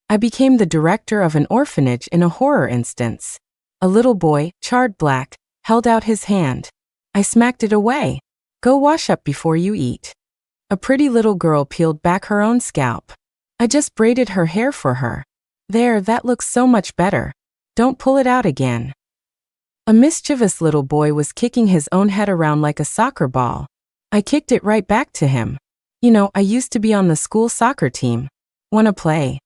I became the director of an orphanage in a horror instance. A little boy, charred black, held out his hand. I smacked it away. Go wash up before you eat. A pretty little girl peeled back her own scalp. I just braided her hair for her. There, that looks so much better. Don't pull it out again. A mischievous little boy was kicking his own head around like a soccer ball. I kicked it right back to him. You know, I used to be on the school soccer team. Wanna play?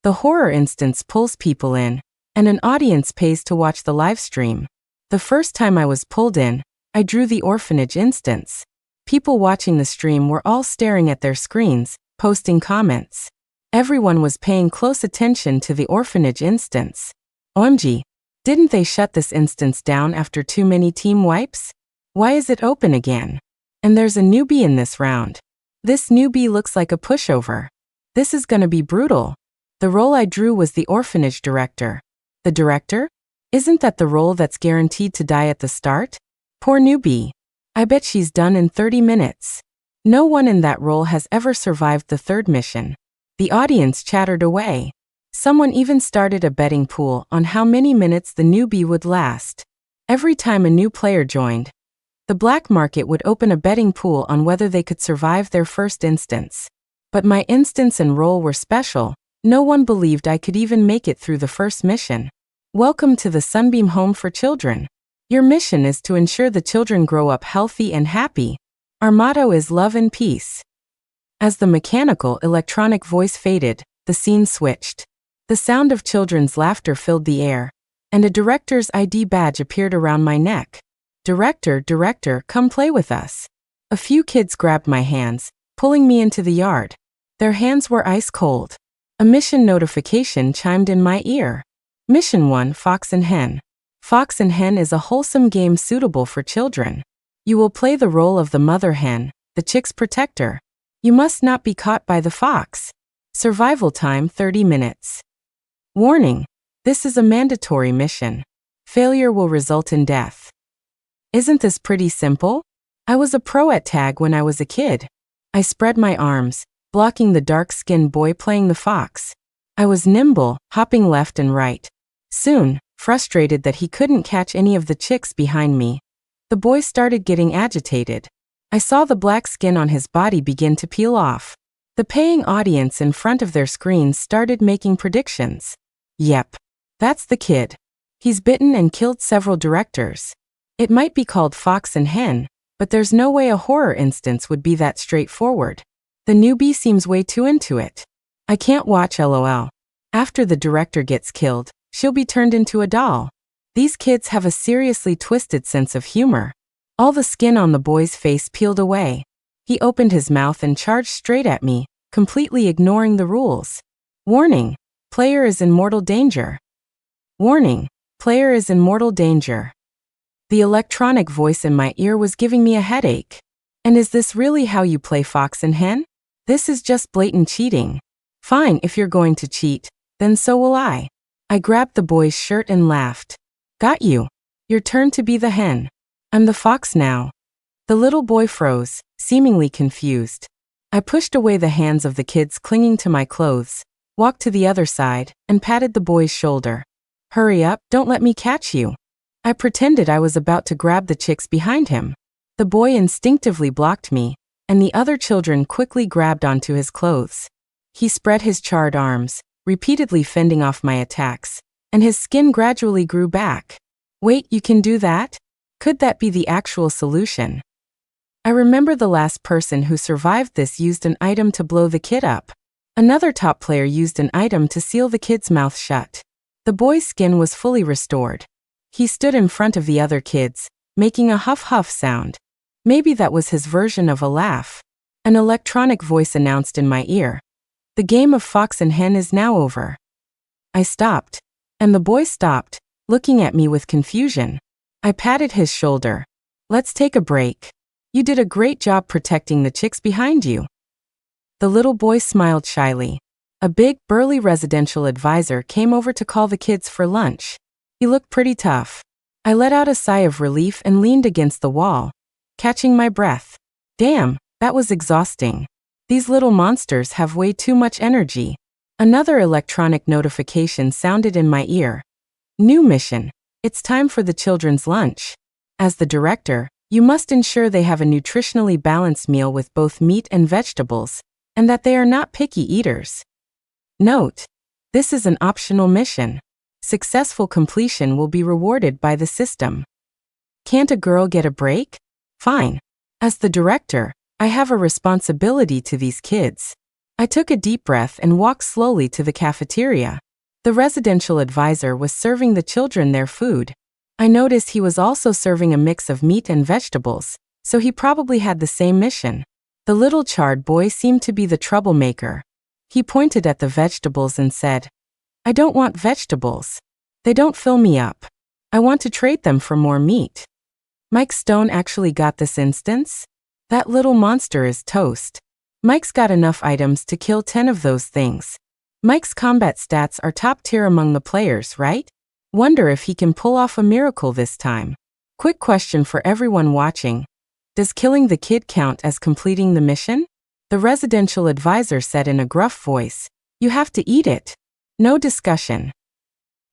The horror instance pulls people in, and an audience pays to watch the live stream. The first time I was pulled in, I drew the orphanage instance. People watching the stream were all staring at their screens, posting comments. Everyone was paying close attention to the orphanage instance. OMG, didn't they shut this instance down after too many team wipes? Why is it open again? And there's a newbie in this round. This newbie looks like a pushover. This is gonna be brutal. The role I drew was the orphanage director. The director? Isn't that the role that's guaranteed to die at the start? Poor newbie. I bet she's done in 30 minutes. No one in that role has ever survived the third mission. The audience chattered away. Someone even started a betting pool on how many minutes the newbie would last. Every time a new player joined, the black market would open a betting pool on whether they could survive their first instance. But my instance and role were special. No one believed I could even make it through the first mission. Welcome to the Sunbeam Home for Children. Your mission is to ensure the children grow up healthy and happy. Our motto is love and peace. As the mechanical, electronic voice faded, the scene switched. The sound of children's laughter filled the air, and a director's ID badge appeared around my neck. Director, come play with us. A few kids grabbed my hands, pulling me into the yard. Their hands were ice cold. A mission notification chimed in my ear. Mission 1, Fox and Hen. Fox and Hen is a wholesome game suitable for children. You will play the role of the mother hen, the chick's protector. You must not be caught by the fox. Survival time 30 minutes. Warning: this is a mandatory mission. Failure will result in death. Isn't this pretty simple? I was a pro at tag when I was a kid. I spread my arms, blocking the dark-skinned boy playing the fox. I was nimble, hopping left and right. Soon, frustrated that he couldn't catch any of the chicks behind me, the boy started getting agitated. I saw the black skin on his body begin to peel off. The paying audience in front of their screens started making predictions. Yep, that's the kid. He's bitten and killed several directors. It might be called Fox and Hen, but there's no way a horror instance would be that straightforward. The newbie seems way too into it. I can't watch, LOL. After the director gets killed, she'll be turned into a doll. These kids have a seriously twisted sense of humor. All the skin on the boy's face peeled away. He opened his mouth and charged straight at me, completely ignoring the rules. Warning: player is in mortal danger. Warning: player is in mortal danger. The electronic voice in my ear was giving me a headache. And is this really how you play Fox and Hen? This is just blatant cheating. Fine, if you're going to cheat, then so will I. I grabbed the boy's shirt and laughed. Got you. Your turn to be the hen. I'm the fox now. The little boy froze, seemingly confused. I pushed away the hands of the kids clinging to my clothes, walked to the other side, and patted the boy's shoulder. Hurry up, don't let me catch you. I pretended I was about to grab the chicks behind him. The boy instinctively blocked me, and the other children quickly grabbed onto his clothes. He spread his charred arms, repeatedly fending off my attacks, and his skin gradually grew back. Wait, you can do that? Could that be the actual solution? I remember the last person who survived this used an item to blow the kid up. Another top player used an item to seal the kid's mouth shut. The boy's skin was fully restored. He stood in front of the other kids, making a huff-huff sound. Maybe that was his version of a laugh. An electronic voice announced in my ear. The game of Fox and Hen is now over. I stopped. And the boy stopped, looking at me with confusion. I patted his shoulder. Let's take a break. You did a great job protecting the chicks behind you. The little boy smiled shyly. A big, burly residential advisor came over to call the kids for lunch. He looked pretty tough. I let out a sigh of relief and leaned against the wall, catching my breath. Damn, that was exhausting. These little monsters have way too much energy. Another electronic notification sounded in my ear. New mission. It's time for the children's lunch. As the director, you must ensure they have a nutritionally balanced meal with both meat and vegetables, and that they are not picky eaters. Note: this is an optional mission. Successful completion will be rewarded by the system. Can't a girl get a break? Fine. As the director, I have a responsibility to these kids. I took a deep breath and walked slowly to the cafeteria. The residential advisor was serving the children their food. I noticed he was also serving a mix of meat and vegetables, so he probably had the same mission. The little charred boy seemed to be the troublemaker. He pointed at the vegetables and said, "I don't want vegetables. They don't fill me up. I want to trade them for more meat." Mike Stone actually got this instance? That little monster is toast. Mike's got enough items to kill 10 of those things. Mike's combat stats are top tier among the players, right? Wonder if he can pull off a miracle this time. Quick question for everyone watching. Does killing the kid count as completing the mission? The residential advisor said in a gruff voice, "You have to eat it." No discussion.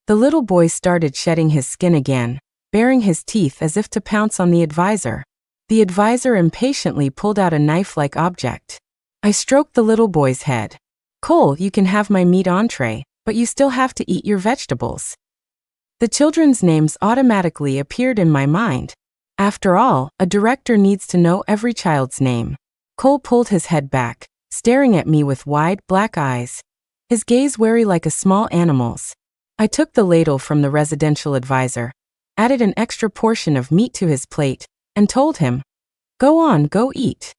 The little boy started shedding his skin again, baring his teeth as if to pounce on the advisor. The advisor impatiently pulled out a knife-like object. I stroked the little boy's head. "Cole, you can have my meat entree, but you still have to eat your vegetables." The children's names automatically appeared in my mind. After all, a director needs to know every child's name. Cole pulled his head back, staring at me with wide, black eyes, his gaze wary like a small animal's. I took the ladle from the residential advisor, added an extra portion of meat to his plate, and told him, "Go on, go eat."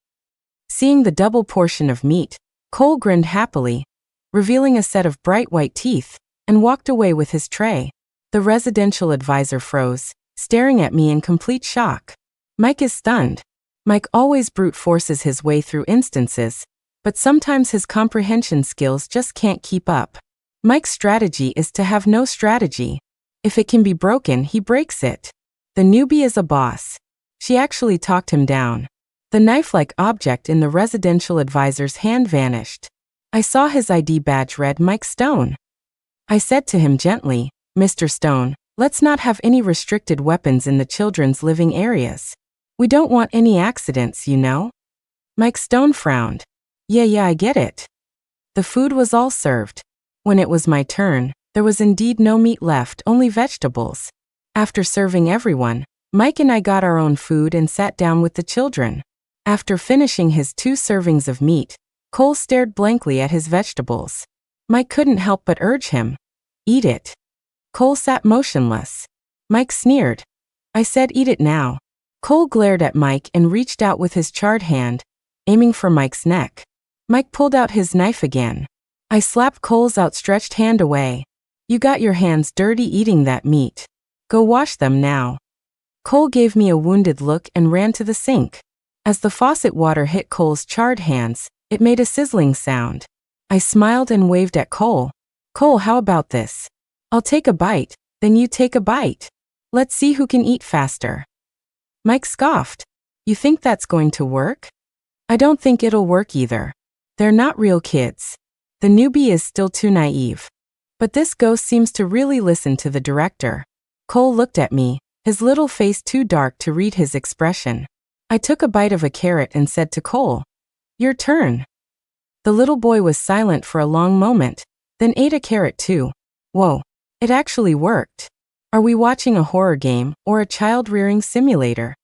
Seeing the double portion of meat, Cole grinned happily, revealing a set of bright white teeth, and walked away with his tray. The residential advisor froze, staring at me in complete shock. Mike is stunned. Mike always brute forces his way through instances, but sometimes his comprehension skills just can't keep up. Mike's strategy is to have no strategy. If it can be broken, he breaks it. The newbie is a boss. She actually talked him down. The knife-like object in the residential advisor's hand vanished. I saw his ID badge read Mike Stone. I said to him gently, "Mr. Stone, let's not have any restricted weapons in the children's living areas. We don't want any accidents, you know." Mike Stone frowned. Yeah, I get it." The food was all served. When it was my turn, there was indeed no meat left, only vegetables. After serving everyone, Mike and I got our own food and sat down with the children. After finishing his 2 servings of meat, Cole stared blankly at his vegetables. Mike couldn't help but urge him, "Eat it." Cole sat motionless. Mike sneered. I said, "Eat it now." Cole glared at Mike and reached out with his charred hand, aiming for Mike's neck. Mike pulled out his knife again. I slapped Cole's outstretched hand away. "You got your hands dirty eating that meat. Go wash them now." Cole gave me a wounded look and ran to the sink. As the faucet water hit Cole's charred hands, it made a sizzling sound. I smiled and waved at Cole. "Cole, how about this? I'll take a bite, then you take a bite. Let's see who can eat faster." Mike scoffed. "You think that's going to work?" "I don't think it'll work either. They're not real kids. The newbie is still too naive. But this ghost seems to really listen to the director." Cole looked at me, his little face too dark to read his expression. I took a bite of a carrot and said to Cole, "Your turn." The little boy was silent for a long moment, then ate a carrot too. Whoa, it actually worked. Are we watching a horror game or a child-rearing simulator?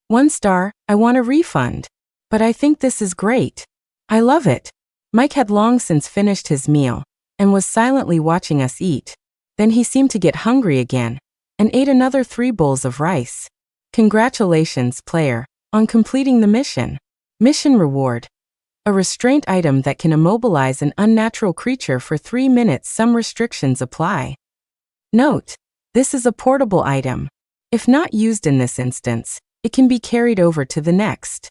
1 star, I want a refund. But I think this is great. I love it. Mike had long since finished his meal and was silently watching us eat. Then he seemed to get hungry again and ate another 3 bowls of rice. Congratulations, player, on completing the mission. Mission reward. A restraint item that can immobilize an unnatural creature for 3 minutes. Some restrictions apply. Note: this is a portable item. If not used in this instance, it can be carried over to the next.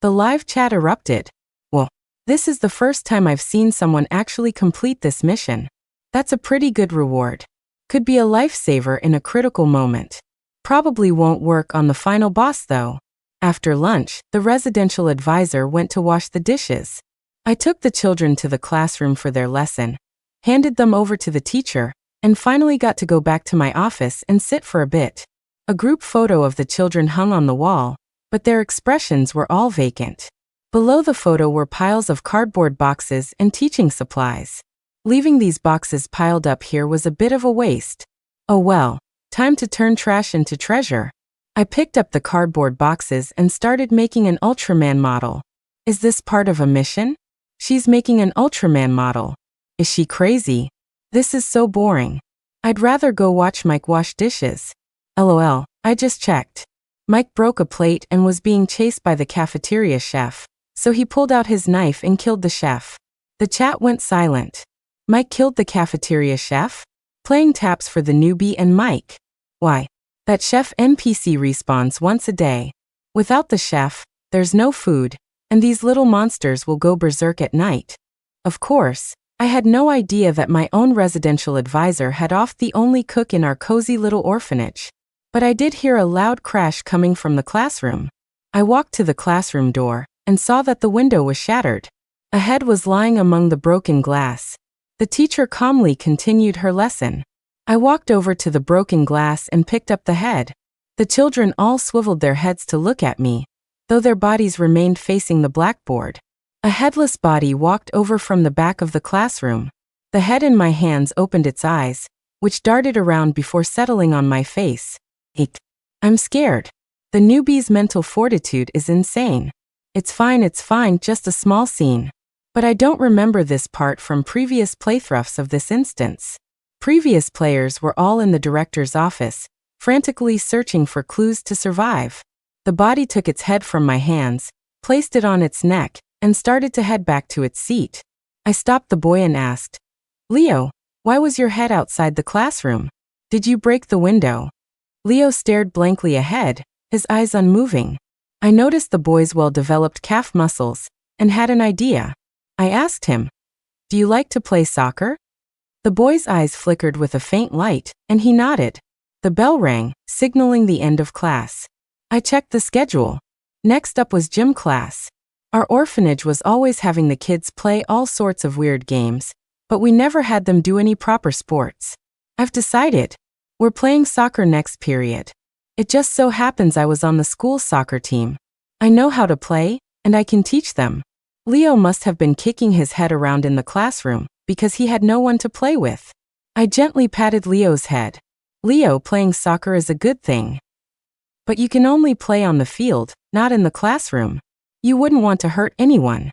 The live chat erupted. Well, this is the first time I've seen someone actually complete this mission. That's a pretty good reward. Could be a lifesaver in a critical moment. Probably won't work on the final boss though. After lunch, the residential advisor went to wash the dishes. I took the children to the classroom for their lesson, handed them over to the teacher, and finally got to go back to my office and sit for a bit. A group photo of the children hung on the wall, but their expressions were all vacant. Below the photo were piles of cardboard boxes and teaching supplies. Leaving these boxes piled up here was a bit of a waste. Oh well, time to turn trash into treasure. I picked up the cardboard boxes and started making an Ultraman model. Is this part of a mission? She's making an Ultraman model. Is she crazy? This is so boring. I'd rather go watch Mike wash dishes. LOL, I just checked. Mike broke a plate and was being chased by the cafeteria chef, so he pulled out his knife and killed the chef. The chat went silent. Mike killed the cafeteria chef? Playing taps for the newbie and Mike. Why? That chef NPC respawns once a day. Without the chef, there's no food, and these little monsters will go berserk at night. Of course, I had no idea that my own residential advisor had offed the only cook in our cozy little orphanage. But I did hear a loud crash coming from the classroom. I walked to the classroom door and saw that the window was shattered. A head was lying among the broken glass. The teacher calmly continued her lesson. I walked over to the broken glass and picked up the head. The children all swiveled their heads to look at me, though their bodies remained facing the blackboard. A headless body walked over from the back of the classroom. The head in my hands opened its eyes, which darted around before settling on my face. Eek. I'm scared. The newbie's mental fortitude is insane. It's fine, just a small scene. But I don't remember this part from previous playthroughs of this instance. Previous players were all in the director's office, frantically searching for clues to survive. The body took its head from my hands, placed it on its neck, and started to head back to its seat. I stopped the boy and asked, Leo, why was your head outside the classroom? Did you break the window? Leo stared blankly ahead, his eyes unmoving. I noticed the boy's well-developed calf muscles, and had an idea. I asked him, do you like to play soccer? The boy's eyes flickered with a faint light, and he nodded. The bell rang, signaling the end of class. I checked the schedule. Next up was gym class. Our orphanage was always having the kids play all sorts of weird games, but we never had them do any proper sports. I've decided. We're playing soccer next period. It just so happens I was on the school soccer team. I know how to play, and I can teach them. Leo must have been kicking his head around in the classroom, because he had no one to play with. I gently patted Leo's head. Leo, playing soccer is a good thing. But you can only play on the field, not in the classroom. You wouldn't want to hurt anyone.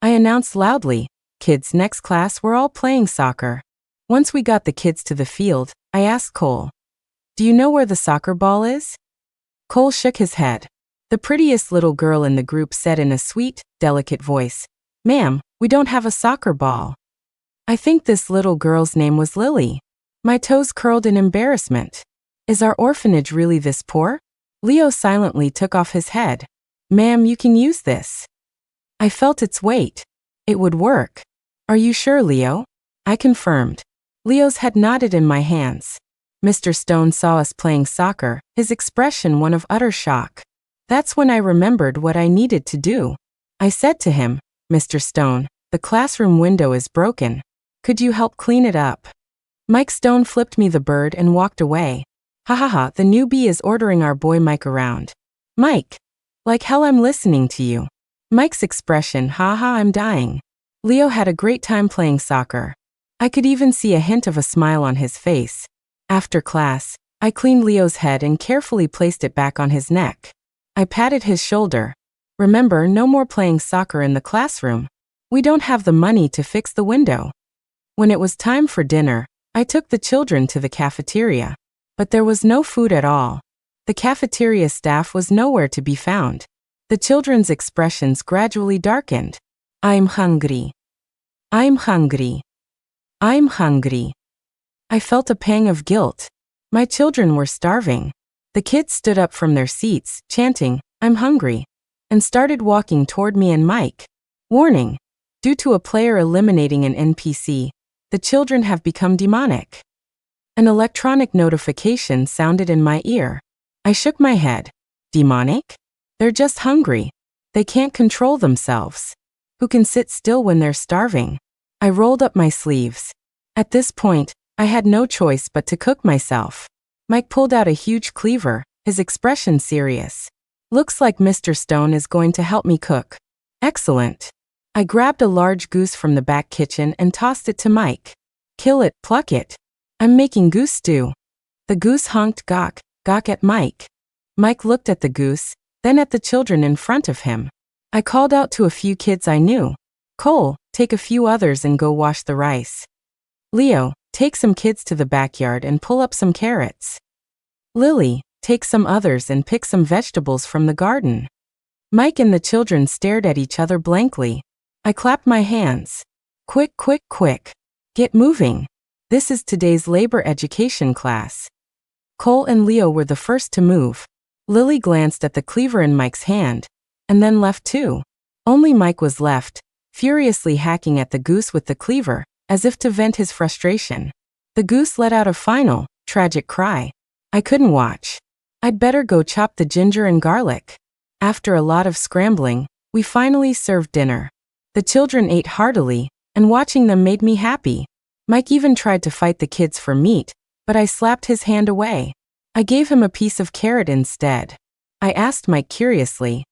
I announced loudly, kids, next class we're all playing soccer. Once we got the kids to the field, I asked Cole, do you know where the soccer ball is? Cole shook his head. The prettiest little girl in the group said in a sweet, delicate voice, Ma'am, we don't have a soccer ball. I think this little girl's name was Lily. My toes curled in embarrassment. Is our orphanage really this poor? Leo silently took off his head. Ma'am, you can use this. I felt its weight. It would work. Are you sure, Leo? I confirmed. Leo's head nodded in my hands. Mr. Stone saw us playing soccer, his expression one of utter shock. That's when I remembered what I needed to do. I said to him, Mr. Stone, the classroom window is broken. Could you help clean it up? Mike Stone flipped me the bird and walked away. Ha ha ha, the newbie is ordering our boy Mike around. Mike. Like hell I'm listening to you. Mike's expression, ha ha, I'm dying. Leo had a great time playing soccer. I could even see a hint of a smile on his face. After class, I cleaned Leo's head and carefully placed it back on his neck. I patted his shoulder. Remember, no more playing soccer in the classroom. We don't have the money to fix the window. When it was time for dinner, I took the children to the cafeteria. But there was no food at all. The cafeteria staff was nowhere to be found. The children's expressions gradually darkened. I'm hungry. I'm hungry. I'm hungry. I felt a pang of guilt. My children were starving. The kids stood up from their seats, chanting, I'm hungry, and started walking toward me and Mike. Warning. Due to a player eliminating an NPC, the children have become demonic. An electronic notification sounded in my ear. I shook my head. Demonic? They're just hungry. They can't control themselves. Who can sit still when they're starving? I rolled up my sleeves. At this point, I had no choice but to cook myself. Mike pulled out a huge cleaver, his expression serious. Looks like Mr. Stone is going to help me cook. Excellent. I grabbed a large goose from the back kitchen and tossed it to Mike. Kill it, pluck it. I'm making goose stew. The goose honked gawk, gawk at Mike. Mike looked at the goose, then at the children in front of him. I called out to a few kids I knew. Cole, take a few others and go wash the rice. Leo, take some kids to the backyard and pull up some carrots. Lily, take some others and pick some vegetables from the garden. Mike and the children stared at each other blankly. I clapped my hands. Quick, quick, quick. Get moving. This is today's labor education class. Cole and Leo were the first to move. Lily glanced at the cleaver in Mike's hand, and then left too. Only Mike was left, furiously hacking at the goose with the cleaver, as if to vent his frustration. The goose let out a final, tragic cry. I couldn't watch. I'd better go chop the ginger and garlic. After a lot of scrambling, we finally served dinner. The children ate heartily, and watching them made me happy. Mike even tried to fight the kids for meat, but I slapped his hand away. I gave him a piece of carrot instead. I asked Mike curiously,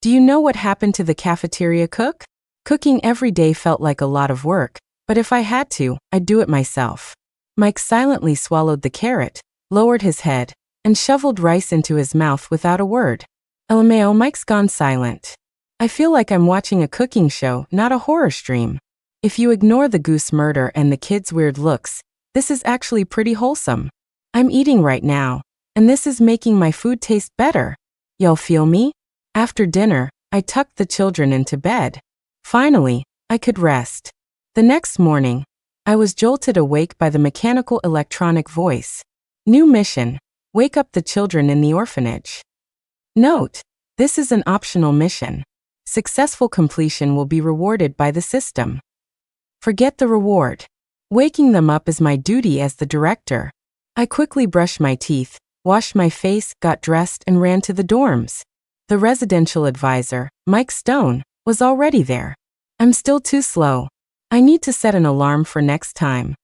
"Do you know what happened to the cafeteria cook?" Cooking every day felt like a lot of work, but if I had to, I'd do it myself. Mike silently swallowed the carrot, lowered his head, and shoveled rice into his mouth without a word. LMAO, Mike's gone silent. I feel like I'm watching a cooking show, not a horror stream. If you ignore the goose murder and the kids' weird looks, this is actually pretty wholesome. I'm eating right now, and this is making my food taste better. Y'all feel me? After dinner, I tucked the children into bed. Finally, I could rest. The next morning, I was jolted awake by the mechanical electronic voice. New mission: wake up the children in the orphanage. Note: this is an optional mission. Successful completion will be rewarded by the system. Forget the reward. Waking them up is my duty as the director. I quickly brushed my teeth, washed my face, got dressed, and ran to the dorms. The residential advisor, Mike Stone, was already there. I'm still too slow. I need to set an alarm for next time.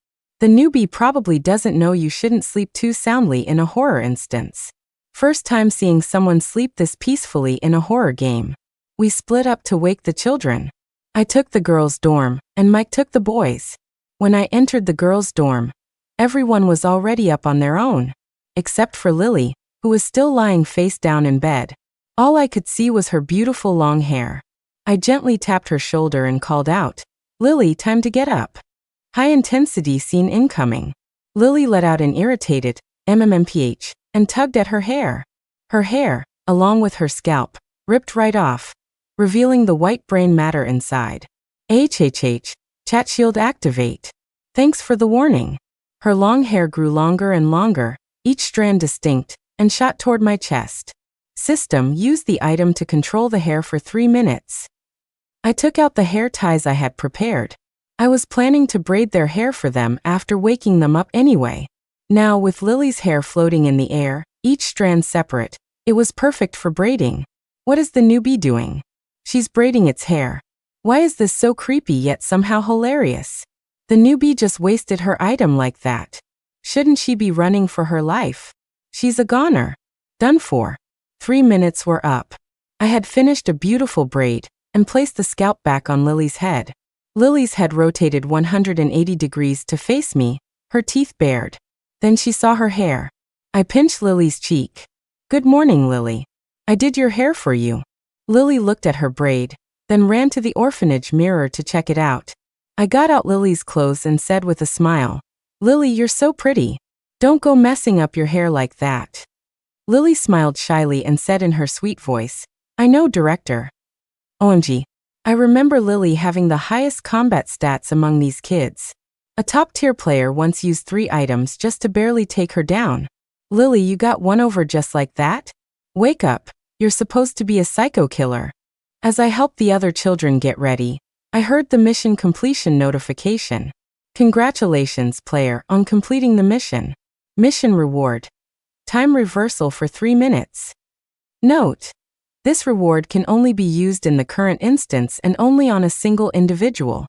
The newbie probably doesn't know you shouldn't sleep too soundly in a horror instance. First time seeing someone sleep this peacefully in a horror game. We split up to wake the children. I took the girls' dorm, and Mike took the boys'. When I entered the girls' dorm, everyone was already up on their own, except for Lily, who was still lying face down in bed. All I could see was her beautiful long hair. I gently tapped her shoulder and called out, "Lily, time to get up." High-intensity scene incoming. Lily let out an irritated MMMPH and tugged at her hair. Her hair, along with her scalp, ripped right off, revealing the white brain matter inside. HHH, chat shield activate. Thanks for the warning. Her long hair grew longer and longer, each strand distinct, and shot toward my chest. System, use the item to control the hair for 3 minutes. I took out the hair ties I had prepared. I was planning to braid their hair for them after waking them up anyway. Now, with Lily's hair floating in the air, each strand separate, it was perfect for braiding. What is the newbie doing? She's braiding its hair. Why is this so creepy yet somehow hilarious? The newbie just wasted her item like that. Shouldn't she be running for her life? She's a goner. Done for. 3 minutes were up. I had finished a beautiful braid and placed the scalp back on Lily's head. Lily's head rotated 180 degrees to face me, her teeth bared. Then she saw her hair. I pinched Lily's cheek. "Good morning, Lily. I did your hair for you." Lily looked at her braid, then ran to the orphanage mirror to check it out. I got out Lily's clothes and said with a smile, "Lily, you're so pretty. Don't go messing up your hair like that." Lily smiled shyly and said in her sweet voice, "I know, director." OMG. I remember Lily having the highest combat stats among these kids. A top-tier player once used 3 items just to barely take her down. Lily, you got one over just like that? Wake up, you're supposed to be a psycho killer. As I helped the other children get ready, I heard the mission completion notification. Congratulations, player, on completing the mission. Mission reward. Time reversal for 3 minutes. Note: This reward can only be used in the current instance and only on a single individual.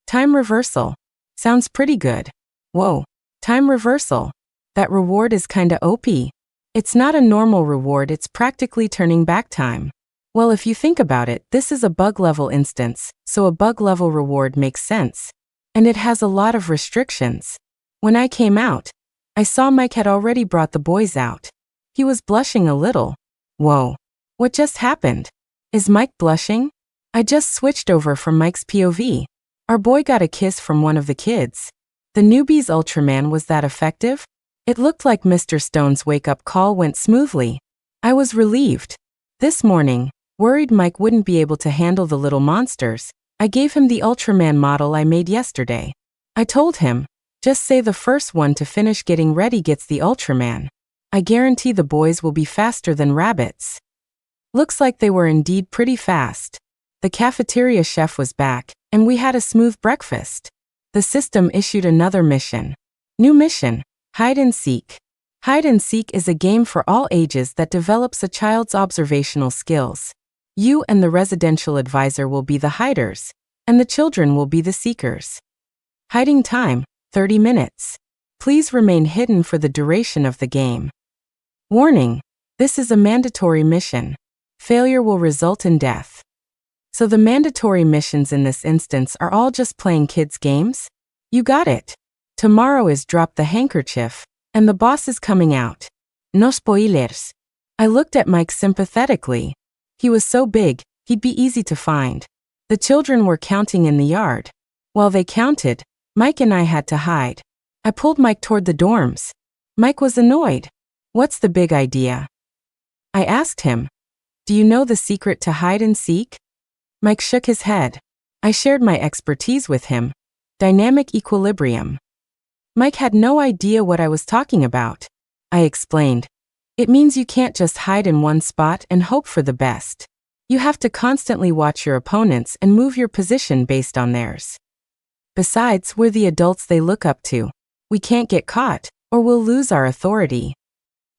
Time reversal. Sounds pretty good. Whoa. Time reversal. That reward is kinda OP. It's not a normal reward, it's practically turning back time. Well, if you think about it, this is a bug level instance, so a bug level reward makes sense. And it has a lot of restrictions. When I came out, I saw Mike had already brought the boys out. He was blushing a little. Whoa. What just happened? Is Mike blushing? I just switched over from Mike's POV. Our boy got a kiss from one of the kids. The newbie's Ultraman, was that effective? It looked like Mr. Stone's wake-up call went smoothly. I was relieved. This morning, worried Mike wouldn't be able to handle the little monsters, I gave him the Ultraman model I made yesterday. I told him, just say the first one to finish getting ready gets the Ultraman. I guarantee the boys will be faster than rabbits. Looks like they were indeed pretty fast. The cafeteria chef was back, and we had a smooth breakfast. The system issued another mission. New mission. Hide and seek. Hide and seek is a game for all ages that develops a child's observational skills. You and the residential advisor will be the hiders, and the children will be the seekers. Hiding time, 30 minutes. Please remain hidden for the duration of the game. Warning: this is a mandatory mission. Failure will result in death. So the mandatory missions in this instance are all just playing kids' games? You got it. Tomorrow is drop the handkerchief, and the boss is coming out. No spoilers. I looked at Mike sympathetically. He was so big, he'd be easy to find. The children were counting in the yard. While they counted, Mike and I had to hide. I pulled Mike toward the dorms. Mike was annoyed. What's the big idea? I asked him. Do you know the secret to hide and seek? Mike shook his head. I shared my expertise with him. Dynamic equilibrium. Mike had no idea what I was talking about. I explained. It means you can't just hide in one spot and hope for the best. You have to constantly watch your opponents and move your position based on theirs. Besides, we're the adults they look up to. We can't get caught, or we'll lose our authority.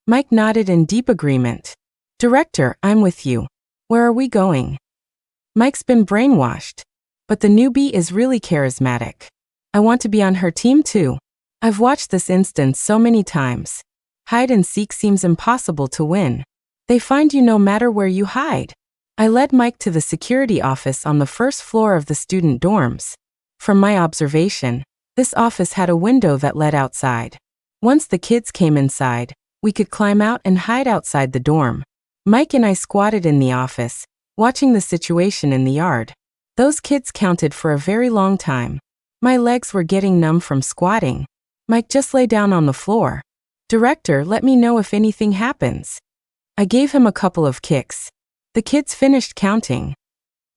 Mike nodded in deep agreement. Director, I'm with you. Where are we going? Mike's been brainwashed. But the newbie is really charismatic. I want to be on her team too. I've watched this instance so many times. Hide and seek seems impossible to win. They find you no matter where you hide. I led Mike to the security office on the first floor of the student dorms. From my observation, this office had a window that led outside. Once the kids came inside, we could climb out and hide outside the dorm. Mike and I squatted in the office, watching the situation in the yard. Those kids counted for a very long time. My legs were getting numb from squatting. Mike just lay down on the floor. Director, let me know if anything happens. I gave him a couple of kicks. The kids finished counting.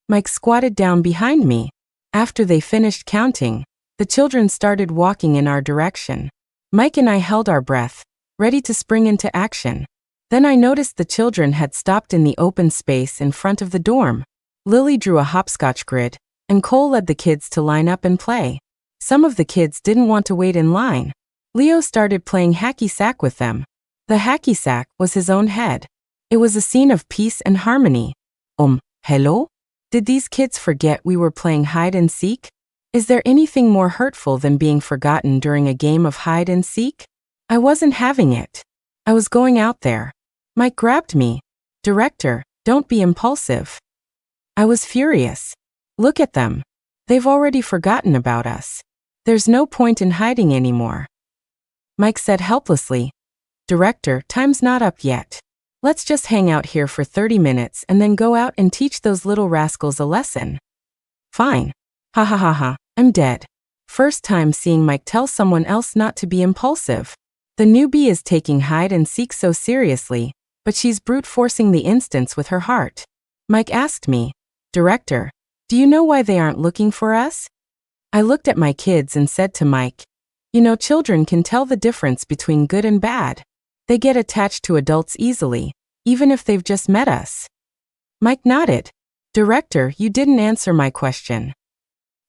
Mike squatted down behind me. After they finished counting, the children started walking in our direction. Mike and I held our breath, ready to spring into action. Then I noticed the children had stopped in the open space in front of the dorm. Lily drew a hopscotch grid, and Cole led the kids to line up and play. Some of the kids didn't want to wait in line. Leo started playing hacky sack with them. The hacky sack was his own head. It was a scene of peace and harmony. Hello? Did these kids forget we were playing hide and seek? Is there anything more hurtful than being forgotten during a game of hide and seek? I wasn't having it. I was going out there. Mike grabbed me. Director, don't be impulsive. I was furious. Look at them. They've already forgotten about us. There's no point in hiding anymore. Mike said helplessly, Director, time's not up yet. Let's just hang out here for 30 minutes and then go out and teach those little rascals a lesson. Fine. Ha ha ha ha, I'm dead. First time seeing Mike tell someone else not to be impulsive. The newbie is taking hide and seek so seriously, but she's brute forcing the instance with her heart. Mike asked me, Director, do you know why they aren't looking for us? I looked at my kids and said to Mike, you know, children can tell the difference between good and bad. They get attached to adults easily, even if they've just met us. Mike nodded. Director, you didn't answer my question.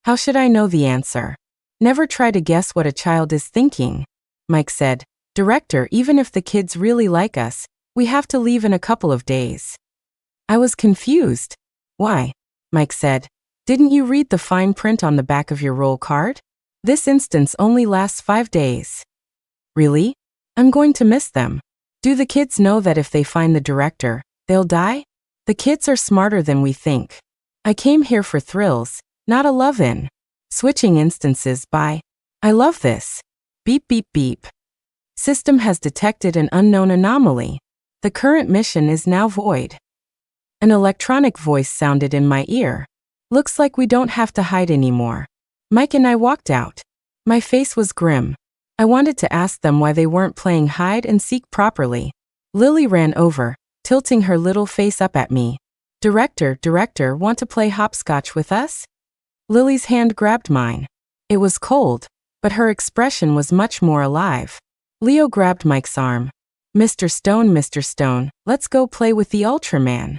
How should I know the answer? Never try to guess what a child is thinking. Mike said, Director, even if the kids really like us, we have to leave in a couple of days. I was confused. Why? Mike said. Didn't you read the fine print on the back of your roll card? This instance only lasts 5 days. Really? I'm going to miss them. Do the kids know that if they find the director, they'll die? The kids are smarter than we think. I came here for thrills, not a love-in. Switching instances by. I love this. Beep beep beep. System has detected an unknown anomaly. The current mission is now void. An electronic voice sounded in my ear. Looks like we don't have to hide anymore. Mike and I walked out. My face was grim. I wanted to ask them why they weren't playing hide and seek properly. Lily ran over, tilting her little face up at me. Director, want to play hopscotch with us? Lily's hand grabbed mine. It was cold, but her expression was much more alive. Leo grabbed Mike's arm. Mr. Stone, let's go play with the Ultraman.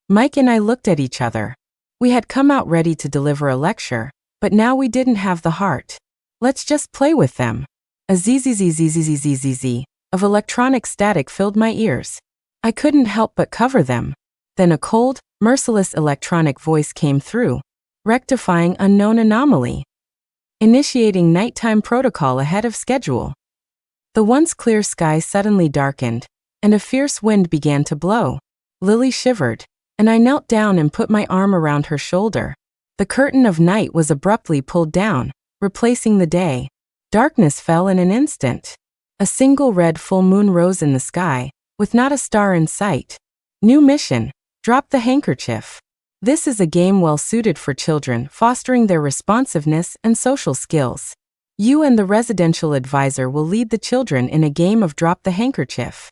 Mike and I looked at each other. We had come out ready to deliver a lecture, but now we didn't have the heart. Let's just play with them. A zzz of electronic static filled my ears. I couldn't help but cover them. Then a cold, merciless electronic voice came through, rectifying unknown anomaly. Initiating nighttime protocol ahead of schedule. The once clear sky suddenly darkened, and a fierce wind began to blow. Lily shivered, and I knelt down and put my arm around her shoulder. The curtain of night was abruptly pulled down, replacing the day. Darkness fell in an instant. A single red full moon rose in the sky, with not a star in sight. New mission. Drop the handkerchief. This is a game well suited for children, fostering their responsiveness and social skills. You and the residential advisor will lead the children in a game of Drop the Handkerchief.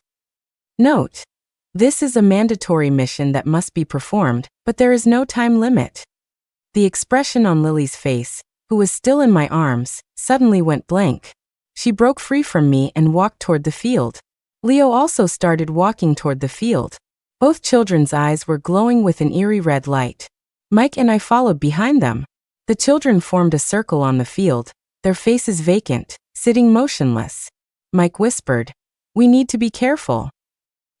Note: this is a mandatory mission that must be performed, but there is no time limit. The expression on Lily's face, who was still in my arms, suddenly went blank. She broke free from me and walked toward the field. Leo also started walking toward the field. Both children's eyes were glowing with an eerie red light. Mike and I followed behind them. The children formed a circle on the field, their faces vacant, sitting motionless. Mike whispered, "We need to be careful."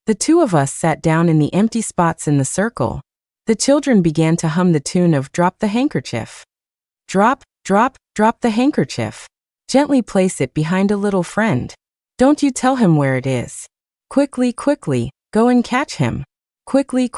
The two of us sat down in the empty spots in the circle. The children began to hum the tune of Drop the Handkerchief. Drop, drop, drop the handkerchief. Gently place it behind a little friend. Don't you tell him where it is. Quickly, go and catch him. Quickly,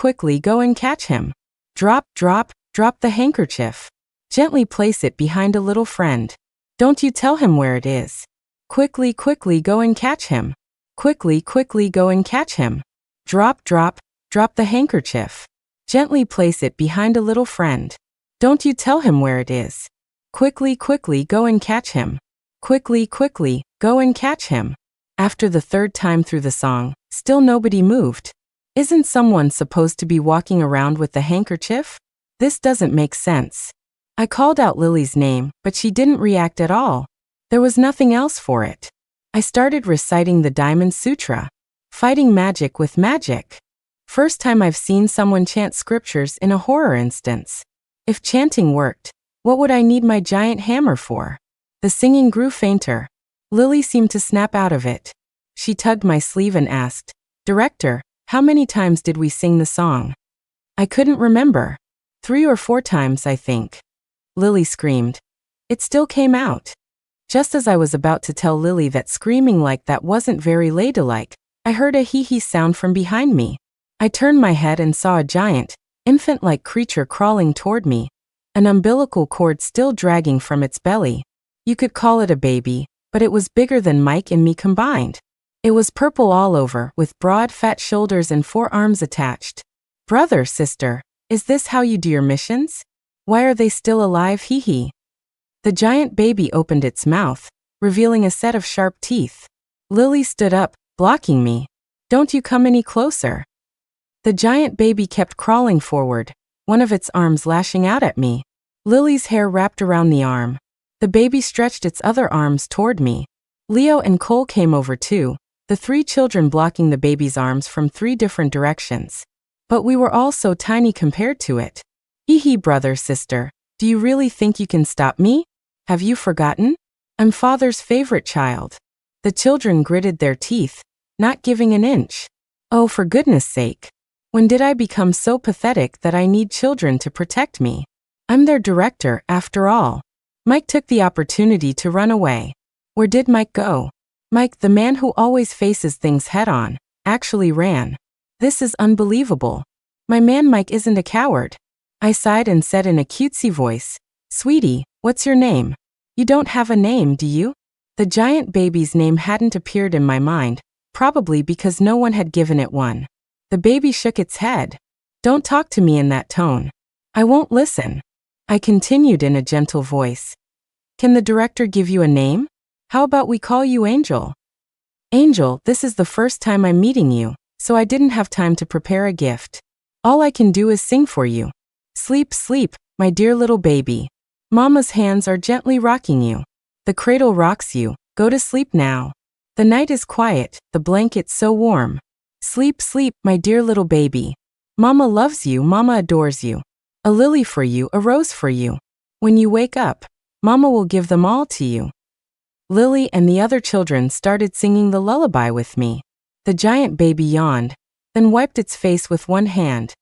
go and catch him. Drop, drop, drop the handkerchief. Gently place it behind a little friend. Don't you tell him where it is. Quickly, go and catch him. Quickly, go and catch him. Drop, drop, drop the handkerchief. Gently place it behind a little friend. Don't you tell him where it is. Quickly, go and catch him. Quickly, go and catch him. After the third time through the song, still nobody moved. Isn't someone supposed to be walking around with the handkerchief? This doesn't make sense. I called out Lily's name, but she didn't react at all. There was nothing else for it. I started reciting the Diamond Sutra. Fighting magic with magic. First time I've seen someone chant scriptures in a horror instance. If chanting worked, what would I need my giant hammer for? The singing grew fainter. Lily seemed to snap out of it. She tugged my sleeve and asked, "Director, how many times did we sing the song?" I couldn't remember. 3 or 4 times, I think. Lily screamed. It still came out. Just as I was about to tell Lily that screaming like that wasn't very ladylike, I heard a hee-hee sound from behind me. I turned my head and saw a giant, infant-like creature crawling toward me, an umbilical cord still dragging from its belly. You could call it a baby, but it was bigger than Mike and me combined. It was purple all over, with broad, fat shoulders and 4 arms attached. Brother, sister, is this how you do your missions? Why are they still alive, hee-hee? The giant baby opened its mouth, revealing a set of sharp teeth. Lily stood up, blocking me. Don't you come any closer. The giant baby kept crawling forward, one of its arms lashing out at me. Lily's hair wrapped around the arm. The baby stretched its other arms toward me. Leo and Cole came over too, the 3 children blocking the baby's arms from 3 different directions. But we were all so tiny compared to it. Hee-hee, brother, sister, do you really think you can stop me? Have you forgotten? I'm father's favorite child. The children gritted their teeth, not giving an inch. Oh, for goodness sake. When did I become so pathetic that I need children to protect me? I'm their director, after all. Mike took the opportunity to run away. Where did Mike go? Mike, the man who always faces things head-on, actually ran. This is unbelievable. My man Mike isn't a coward. I sighed and said in a cutesy voice, "Sweetie, what's your name?" "You don't have a name, do you?" The giant baby's name hadn't appeared in my mind, probably because no one had given it one. The baby shook its head. "Don't talk to me in that tone. I won't listen." I continued in a gentle voice. "Can the director give you a name? How about we call you Angel?" "Angel, this is the first time I'm meeting you, so I didn't have time to prepare a gift. All I can do is sing for you. Sleep, sleep, my dear little baby. Mama's hands are gently rocking you. The cradle rocks you. Go to sleep now. The night is quiet, the blanket so warm. Sleep, sleep, my dear little baby. Mama loves you, Mama adores you. A lily for you, a rose for you. When you wake up, Mama will give them all to you." Lily and the other children started singing the lullaby with me. The giant baby yawned, then wiped its face with one hand.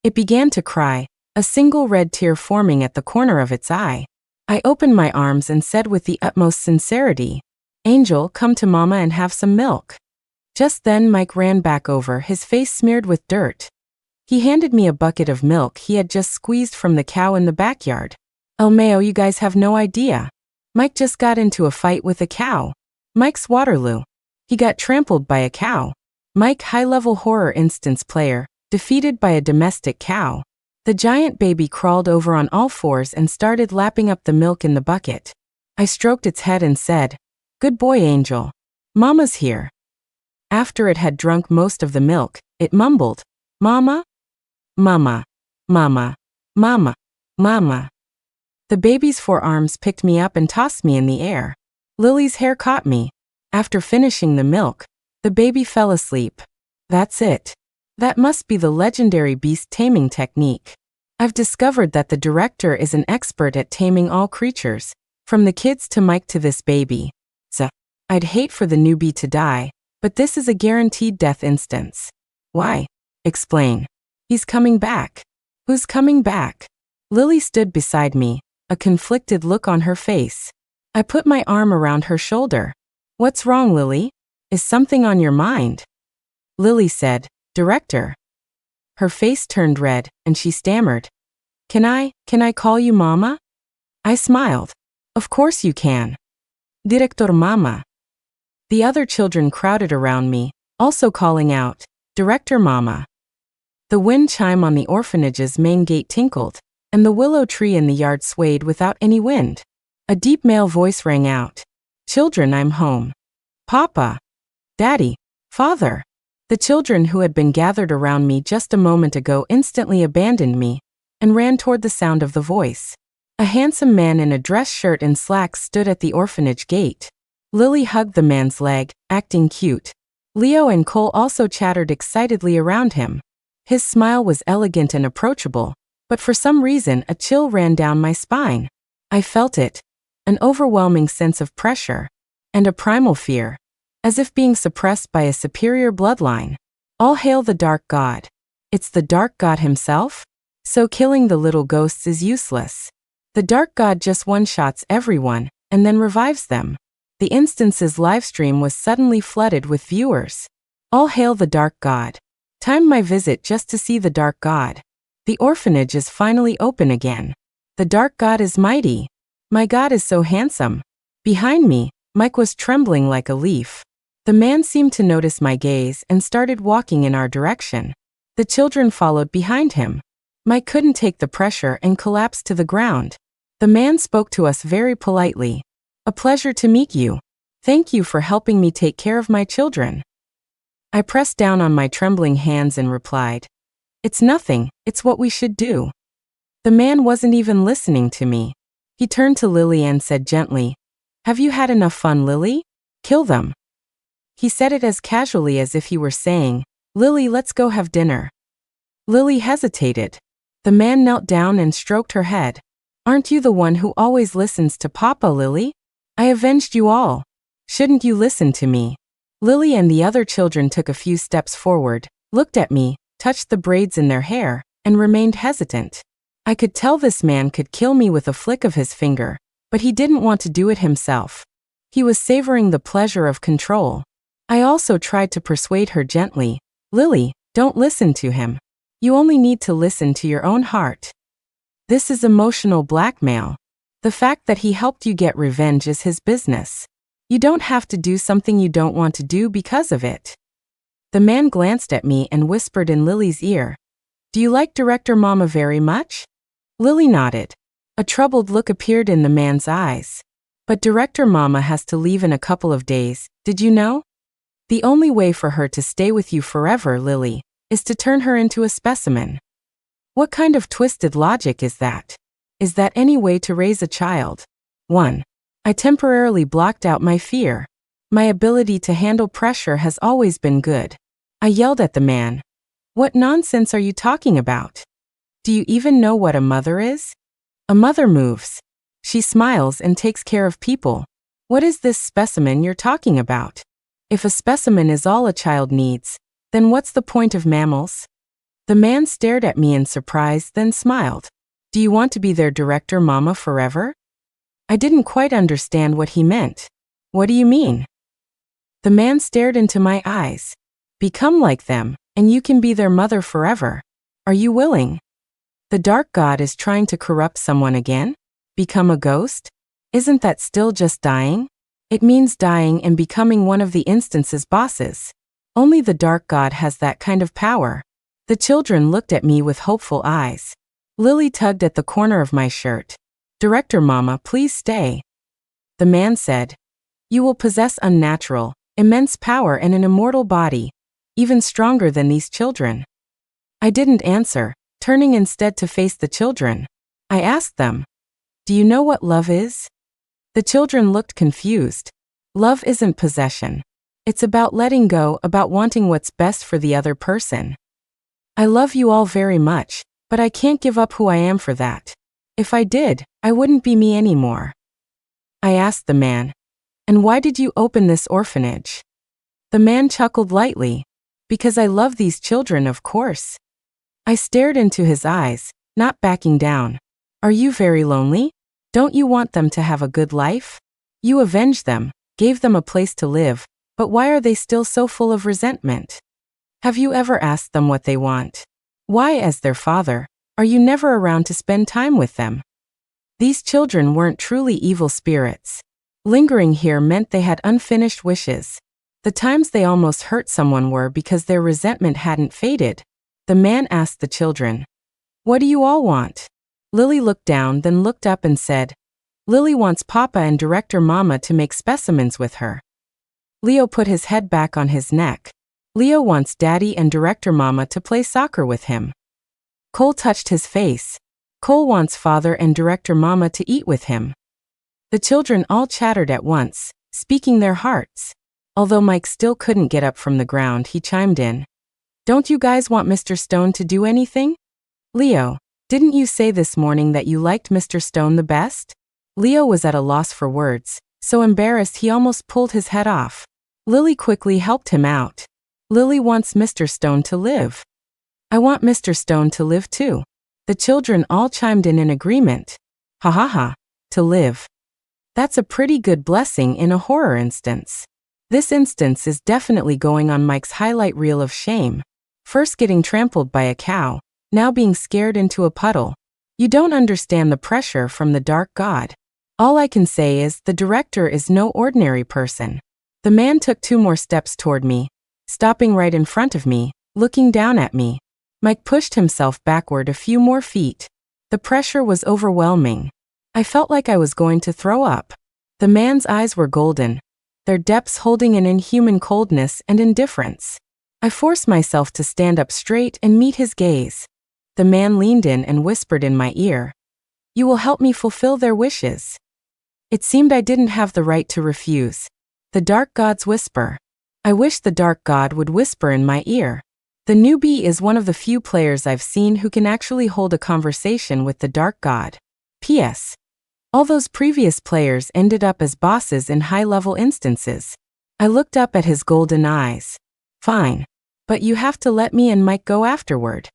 It began to cry, a single red tear forming at the corner of its eye. I opened my arms and said with the utmost sincerity, "Angel, come to Mama and have some milk." Just then Mike ran back over, his face smeared with dirt. He handed me a bucket of milk he had just squeezed from the cow in the backyard. "El Mayo, you guys have no idea. Mike just got into a fight with a cow. Mike's Waterloo. He got trampled by a cow. Mike, high-level horror instance player, defeated by a domestic cow." The giant baby crawled over on all fours and started lapping up the milk in the bucket. I stroked its head and said, "Good boy, Angel. Mama's here." After it had drunk most of the milk, it mumbled, "Mama? Mama. Mama. Mama. Mama." The baby's forearms picked me up and tossed me in the air. Lily's hair caught me. After finishing the milk, the baby fell asleep. That's it. That must be the legendary beast taming technique. I've discovered that the director is an expert at taming all creatures, from the kids to Mike to this baby. So, I'd hate for the newbie to die, but this is a guaranteed death instance. Why? Explain. He's coming back. Who's coming back? Lily stood beside me, a conflicted look on her face. I put my arm around her shoulder. "What's wrong, Lily? Is something on your mind?" Lily said, "Director." Her face turned red, and she stammered, Can I call you Mama?" I smiled. "Of course you can. Director Mama." The other children crowded around me, also calling out, "Director Mama." The wind chime on the orphanage's main gate tinkled, and the willow tree in the yard swayed without any wind. A deep male voice rang out, "Children, I'm home. Papa. Daddy. Father." The children who had been gathered around me just a moment ago instantly abandoned me and ran toward the sound of the voice. A handsome man in a dress shirt and slacks stood at the orphanage gate. Lily hugged the man's leg, acting cute. Leo and Cole also chattered excitedly around him. His smile was elegant and approachable, but for some reason a chill ran down my spine. I felt it, an overwhelming sense of pressure, and a primal fear, as if being suppressed by a superior bloodline. All hail the Dark God. It's the Dark God himself? So killing the little ghosts is useless. The Dark God just one-shots everyone, and then revives them. The instance's livestream was suddenly flooded with viewers. All hail the Dark God. Timed my visit just to see the Dark God. The orphanage is finally open again. The Dark God is mighty. My God is so handsome. Behind me, Mike was trembling like a leaf. The man seemed to notice my gaze and started walking in our direction. The children followed behind him. Mike couldn't take the pressure and collapsed to the ground. The man spoke to us very politely. "A pleasure to meet you. Thank you for helping me take care of my children." I pressed down on my trembling hands and replied, "It's nothing, it's what we should do." The man wasn't even listening to me. He turned to Lily and said gently, "Have you had enough fun, Lily? Kill them." He said it as casually as if he were saying, "Lily, let's go have dinner." Lily hesitated. The man knelt down and stroked her head. "Aren't you the one who always listens to Papa, Lily? I avenged you all. Shouldn't you listen to me?" Lily and the other children took a few steps forward, looked at me, touched the braids in their hair, and remained hesitant. I could tell this man could kill me with a flick of his finger, but he didn't want to do it himself. He was savoring the pleasure of control. I also tried to persuade her gently, "Lily, don't listen to him. You only need to listen to your own heart. This is emotional blackmail. The fact that he helped you get revenge is his business. You don't have to do something you don't want to do because of it." The man glanced at me and whispered in Lily's ear, "Do you like Director Mama very much?" Lily nodded. A troubled look appeared in the man's eyes. "But Director Mama has to leave in a couple of days, did you know? The only way for her to stay with you forever, Lily, is to turn her into a specimen." What kind of twisted logic is that? Is that any way to raise a child? 1. I temporarily blocked out my fear. My ability to handle pressure has always been good. I yelled at the man, "What nonsense are you talking about? Do you even know what a mother is? A mother moves. She smiles and takes care of people. What is this specimen you're talking about? If a specimen is all a child needs, then what's the point of mammals?" The man stared at me in surprise, then smiled. "Do you want to be their Director Mama forever?" I didn't quite understand what he meant. "What do you mean?" The man stared into my eyes. "Become like them, and you can be their mother forever. Are you willing?" The dark god is trying to corrupt someone again? Become a ghost? Isn't that still just dying? It means dying and becoming one of the instance's bosses. Only the dark god has that kind of power. The children looked at me with hopeful eyes. Lily tugged at the corner of my shirt. "Director Mama, please stay." The man said, "You will possess unnatural, immense power and an immortal body, even stronger than these children." I didn't answer, turning instead to face the children. I asked them, "Do you know what love is?" The children looked confused. Love isn't possession. It's about letting go, about wanting what's best for the other person. I love you all very much, but I can't give up who I am for that. If I did, I wouldn't be me anymore. I asked the man, "And why did you open this orphanage?" The man chuckled lightly. "Because I love these children, of course." I stared into his eyes, not backing down. "Are you very lonely? Don't you want them to have a good life? You avenged them, gave them a place to live, but why are they still so full of resentment? Have you ever asked them what they want? Why, as their father, are you never around to spend time with them?" These children weren't truly evil spirits. Lingering here meant they had unfinished wishes. The times they almost hurt someone were because their resentment hadn't faded. The man asked the children, "What do you all want?" Lily looked down, then looked up and said, "Lily wants Papa and Director Mama to make specimens with her." Leo put his head back on his neck. "Leo wants Daddy and Director Mama to play soccer with him." Cole touched his face. "Cole wants Father and Director Mama to eat with him." The children all chattered at once, speaking their hearts. Although Mike still couldn't get up from the ground, he chimed in, "Don't you guys want Mr. Stone to do anything?" "Leo, didn't you say this morning that you liked Mr. Stone the best?" Leo was at a loss for words, so embarrassed he almost pulled his head off. Lily quickly helped him out. "Lily wants Mr. Stone to live." "I want Mr. Stone to live too." The children all chimed in agreement. "Ha ha ha, to live. That's a pretty good blessing in a horror instance." This instance is definitely going on Mike's highlight reel of shame. First getting trampled by a cow, now being scared into a puddle. You don't understand the pressure from the dark god. All I can say is the director is no ordinary person. The man took 2 more steps toward me, stopping right in front of me, looking down at me. Mike pushed himself backward a few more feet. The pressure was overwhelming. I felt like I was going to throw up. The man's eyes were golden, their depths holding an inhuman coldness and indifference. I forced myself to stand up straight and meet his gaze. The man leaned in and whispered in my ear, "You will help me fulfill their wishes." It seemed I didn't have the right to refuse. The dark god's whisper. I wish the dark god would whisper in my ear. The newbie is one of the few players I've seen who can actually hold a conversation with the dark god. P.S. All those previous players ended up as bosses in high-level instances. I looked up at his golden eyes. "Fine. But you have to let me and Mike go afterward.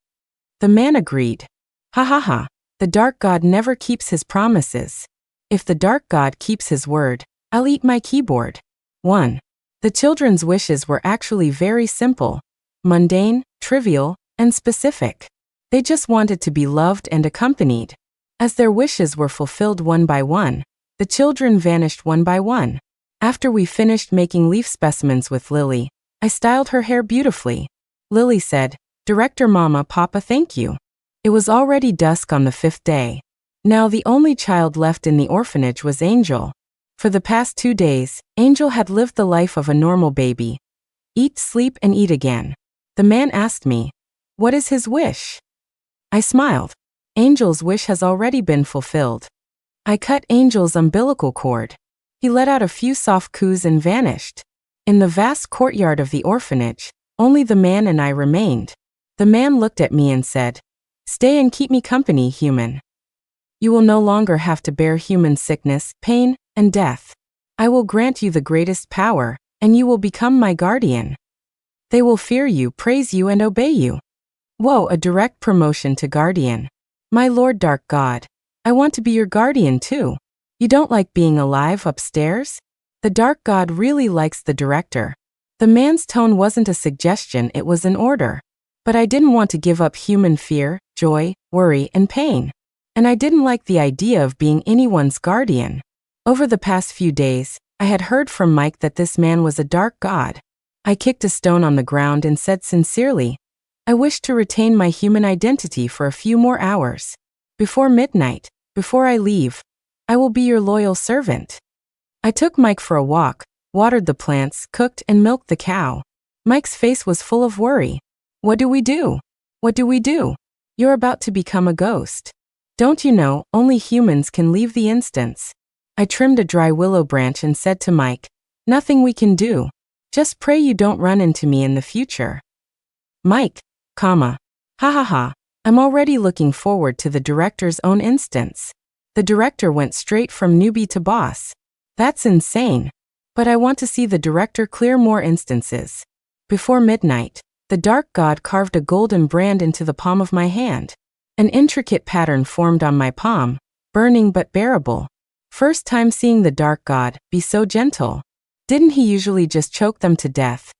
The man agreed. Ha ha ha. The dark god never keeps his promises. If the dark god keeps his word, I'll eat my keyboard. 1. The children's wishes were actually very simple, mundane, trivial, and specific. They just wanted to be loved and accompanied. As their wishes were fulfilled one by one, the children vanished one by one. After we finished making leaf specimens with Lily, I styled her hair beautifully. Lily said, "Director Mama, Papa, thank you." It was already dusk on the 5th day. Now the only child left in the orphanage was Angel. For the past 2 days, Angel had lived the life of a normal baby. Eat, sleep, and eat again. The man asked me, "What is his wish?" I smiled. Angel's wish has already been fulfilled. I cut Angel's umbilical cord. He let out a few soft coos and vanished. In the vast courtyard of the orphanage, only the man and I remained. The man looked at me and said, "Stay and keep me company, human. You will no longer have to bear human sickness, pain, and death. I will grant you the greatest power, and you will become my guardian. They will fear you, praise you, and obey you." Whoa, a direct promotion to guardian. My Lord Dark God, I want to be your guardian too. You don't like being alive upstairs? The Dark God really likes the director. The man's tone wasn't a suggestion, it was an order. But I didn't want to give up human fear, joy, worry, and pain. And I didn't like the idea of being anyone's guardian. Over the past few days, I had heard from Mike that this man was a dark god. I kicked a stone on the ground and said sincerely, "I wish to retain my human identity for a few more hours. Before midnight, before I leave, I will be your loyal servant." I took Mike for a walk, watered the plants, cooked and milked the cow. Mike's face was full of worry. "What do we do? What do we do? You're about to become a ghost. Don't you know, only humans can leave the instance." I trimmed a dry willow branch and said to Mike, "Nothing we can do. Just pray you don't run into me in the future." Mike, ha ha ha, I'm already looking forward to the director's own instance. The director went straight from newbie to boss. That's insane. But I want to see the director clear more instances. Before midnight, the dark god carved a golden brand into the palm of my hand. An intricate pattern formed on my palm, burning but bearable. First time seeing the dark god be so gentle. Didn't he usually just choke them to death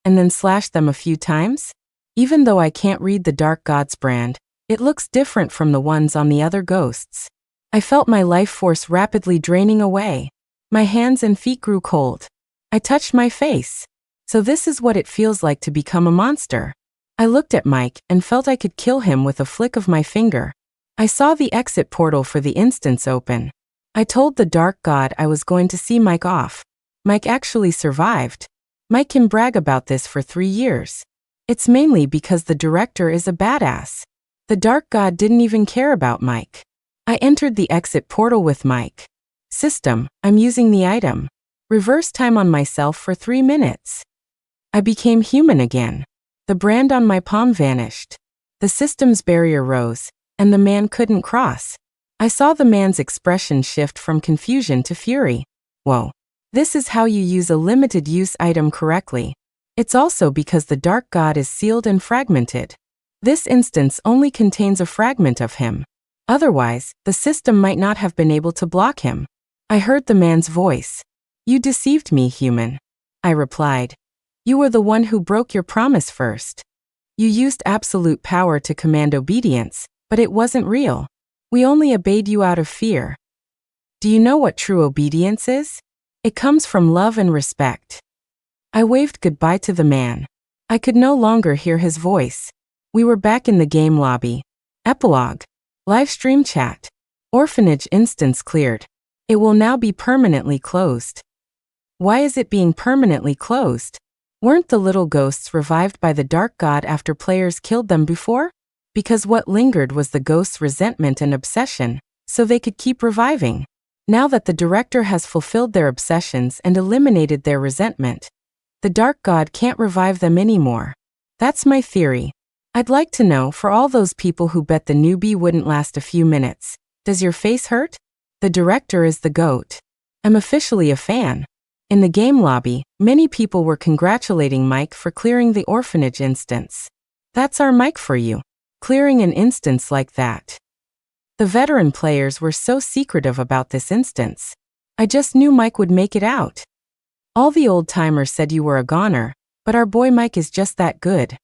and then slash them a few times? Even though I can't read the dark god's brand, it looks different from the ones on the other ghosts. I felt my life force rapidly draining away. My hands and feet grew cold. I touched my face. So this is what it feels like to become a monster. I looked at Mike and felt I could kill him with a flick of my finger. I saw the exit portal for the instance open. I told the dark god I was going to see Mike off. Mike actually survived. Mike can brag about this for 3 years. It's mainly because the director is a badass. The dark god didn't even care about Mike. I entered the exit portal with Mike. System, I'm using the item. Reverse time on myself for 3 minutes. I became human again. The brand on my palm vanished. The system's barrier rose, and the man couldn't cross. I saw the man's expression shift from confusion to fury. Whoa. This is how you use a limited use item correctly. It's also because the dark god is sealed and fragmented. This instance only contains a fragment of him. Otherwise, the system might not have been able to block him. I heard the man's voice. "You deceived me, human." I replied. "You were the one who broke your promise first. You used absolute power to command obedience, but it wasn't real. We only obeyed you out of fear. Do you know what true obedience is? It comes from love and respect." I waved goodbye to the man. I could no longer hear his voice. We were back in the game lobby. Epilogue. Live stream chat. Orphanage instance cleared. It will now be permanently closed. Why is it being permanently closed? Weren't the little ghosts revived by the dark god after players killed them before? Because what lingered was the ghosts' resentment and obsession, so they could keep reviving. Now that the director has fulfilled their obsessions and eliminated their resentment, the dark god can't revive them anymore. That's my theory. I'd like to know, for all those people who bet the newbie wouldn't last a few minutes, does your face hurt? The director is the GOAT. I'm officially a fan. In the game lobby, many people were congratulating Mike for clearing the orphanage instance. That's our Mike for you. Clearing an instance like that. The veteran players were so secretive about this instance. I just knew Mike would make it out. All the old-timers said you were a goner, but our boy Mike is just that good.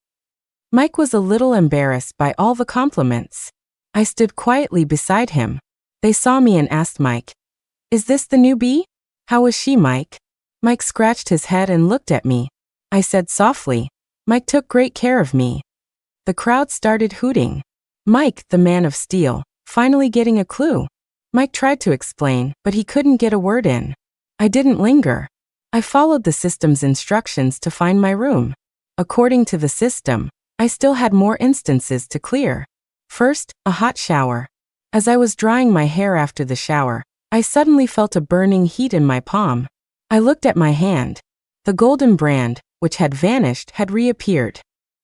Mike was a little embarrassed by all the compliments. I stood quietly beside him. They saw me and asked Mike, "Is this the newbie? How was she, Mike?" Mike scratched his head and looked at me. I said softly, "Mike took great care of me." The crowd started hooting. Mike, the man of steel, finally getting a clue. Mike tried to explain, but he couldn't get a word in. I didn't linger. I followed the system's instructions to find my room. According to the system, I still had more instances to clear. First, a hot shower. As I was drying my hair after the shower, I suddenly felt a burning heat in my palm. I looked at my hand. The golden brand, which had vanished, had reappeared.